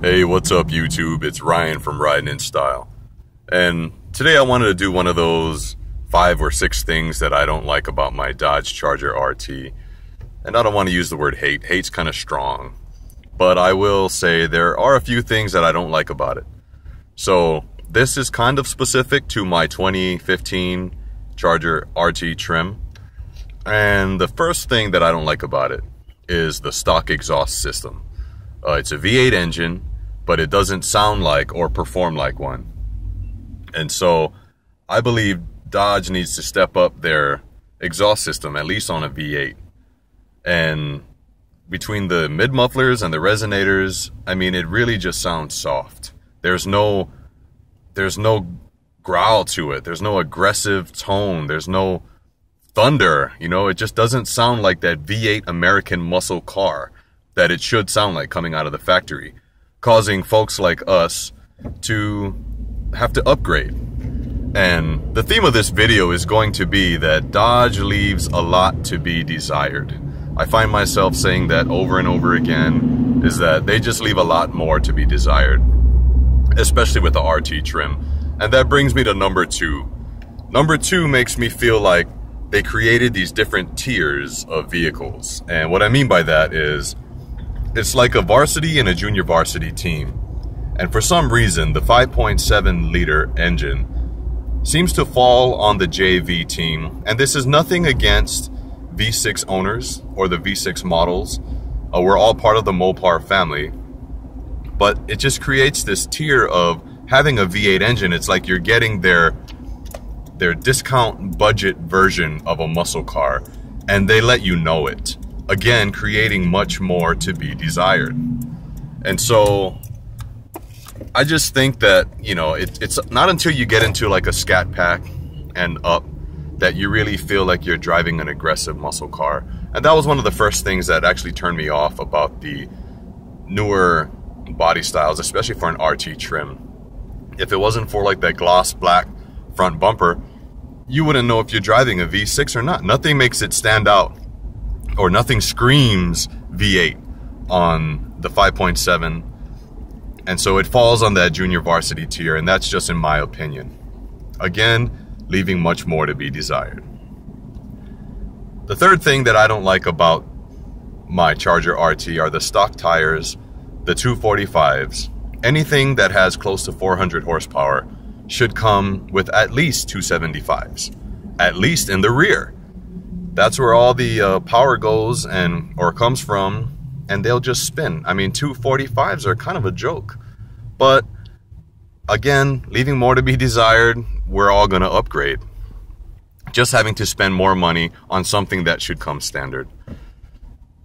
Hey, what's up YouTube? It's Ryan from Riding in Style. And today I wanted to do one of those 5 or 6 things that I don't like about my Dodge Charger RT. And I don't want to use the word hate. Hate's kind of strong. But I will say there are a few things that I don't like about it. So this is kind of specific to my 2015 Charger RT trim. And the first thing that I don't like about it is the stock exhaust system. It's a V8 engine, but it doesn't sound like or perform like one. And so I believe Dodge needs to step up their exhaust system, at least on a V8. And between the mid mufflers and the resonators, I mean, it really just sounds soft. There's no growl to it. There's no aggressive tone. There's no thunder. You know, it just doesn't sound like that V8 American muscle car that it should sound like coming out of the factory, causing folks like us to have to upgrade. And the theme of this video is going to be that Dodge leaves a lot to be desired. I find myself saying that over and over again, is that they just leave a lot more to be desired, especially with the RT trim. And that brings me to number 2. Number 2 makes me feel like they created these different tiers of vehicles. And what I mean by that is, it's like a varsity and a junior varsity team. And for some reason, the 5.7 liter engine seems to fall on the JV team. And this is nothing against V6 owners or the V6 models. We're all part of the Mopar family. But it just creates this tier of having a V8 engine. It's like you're getting their discount budget version of a muscle car, and they let you know it. Again, creating much more to be desired. And so I just think that, you know, it's not until you get into like a Scat Pack and up that you really feel like you're driving an aggressive muscle car. And that was one of the first things that actually turned me off about the newer body styles, especially for an RT trim. If it wasn't for like that gloss black front bumper, you wouldn't know if you're driving a V6 or not. Nothing makes it stand out, or nothing screams V8 on the 5.7. And so it falls on that junior varsity tier, and that's just in my opinion. Again, leaving much more to be desired. The third thing that I don't like about my Charger RT are the stock tires, the 245s. Anything that has close to 400 horsepower should come with at least 275s, at least in the rear. That's where all the power goes or comes from, and they'll just spin. I mean, 245s are kind of a joke. But again, leaving more to be desired, we're all going to upgrade. Just having to spend more money on something that should come standard.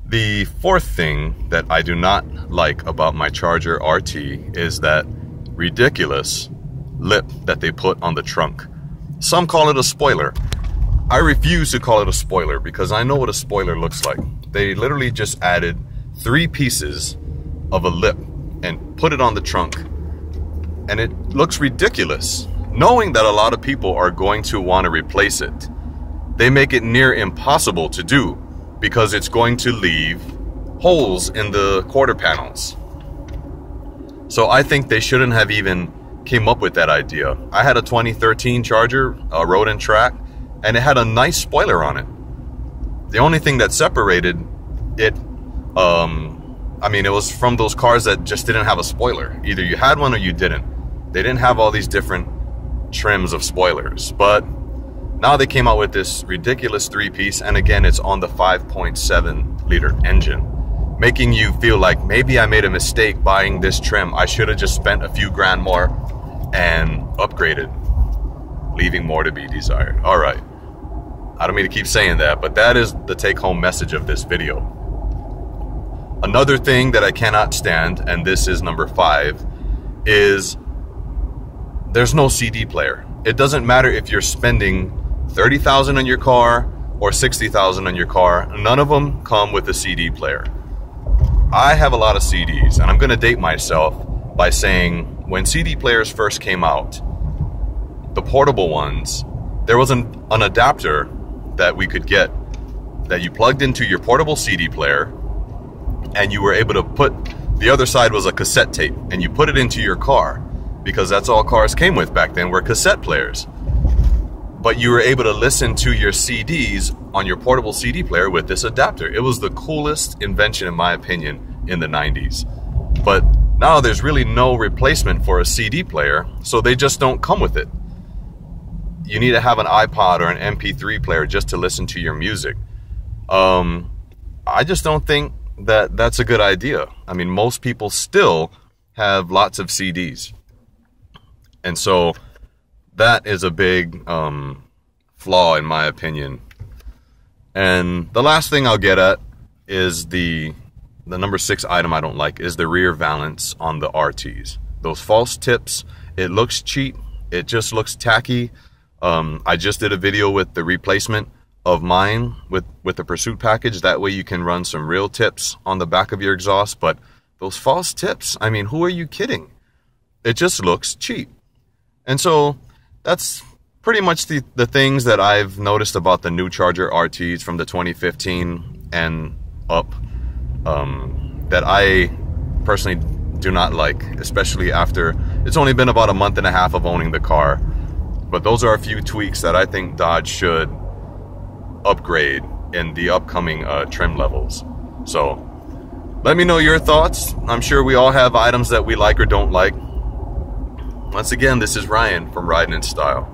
The fourth thing that I do not like about my Charger RT is that ridiculous lip that they put on the trunk. Some call it a spoiler. I refuse to call it a spoiler because I know what a spoiler looks like. They literally just added 3 pieces of a lip and put it on the trunk. And it looks ridiculous. Knowing that a lot of people are going to want to replace it, they make it near impossible to do because it's going to leave holes in the quarter panels. So I think they shouldn't have even came up with that idea. I had a 2013 Charger, Road and Track, and it had a nice spoiler on it. The only thing that separated it, I mean, it was from those cars that just didn't have a spoiler. Either you had one or you didn't. They didn't have all these different trims of spoilers. But now they came out with this ridiculous 3-piece, and again, it's on the 5.7 liter engine, making you feel like maybe I made a mistake buying this trim. I should have just spent a few grand more and upgraded, leaving more to be desired. All right. I don't mean to keep saying that, but that is the take-home message of this video. Another thing that I cannot stand, and this is number 5, is there's no CD player. It doesn't matter if you're spending $30,000 on your car or $60,000 on your car. None of them come with a CD player. I have a lot of CDs, and I'm going to date myself by saying when CD players first came out, the portable ones, there was an adapter that we could get that you plugged into your portable CD player, and you were able to put The other side was a cassette tape, and you put it into your car, because that's all cars came with back then, were cassette players. But you were able to listen to your CDs on your portable CD player with this adapter. It was the coolest invention, in my opinion, in the 90s. But now there's really no replacement for a CD player, so they just don't come with it. You need to have an iPod or an MP3 player just to listen to your music. I just don't think that that's a good idea. I mean, most people still have lots of CDs. And so that is a big flaw, in my opinion. And the last thing I'll get at is the number 6 item I don't like is the rear valance on the RTs. Those false tips, it looks cheap. It just looks tacky. I just did a video with the replacement of mine with the Pursuit package. That way you can run some real tips on the back of your exhaust. But those false tips, I mean, who are you kidding? It just looks cheap. And so that's pretty much the things that I've noticed about the new Charger RTs from the 2015 and up that I personally do not like, especially after it's only been about a month and a half of owning the car. But those are a few tweaks that I think Dodge should upgrade in the upcoming trim levels. So let me know your thoughts. I'm sure we all have items that we like or don't like. Once again, this is Ryan from Riding in Style.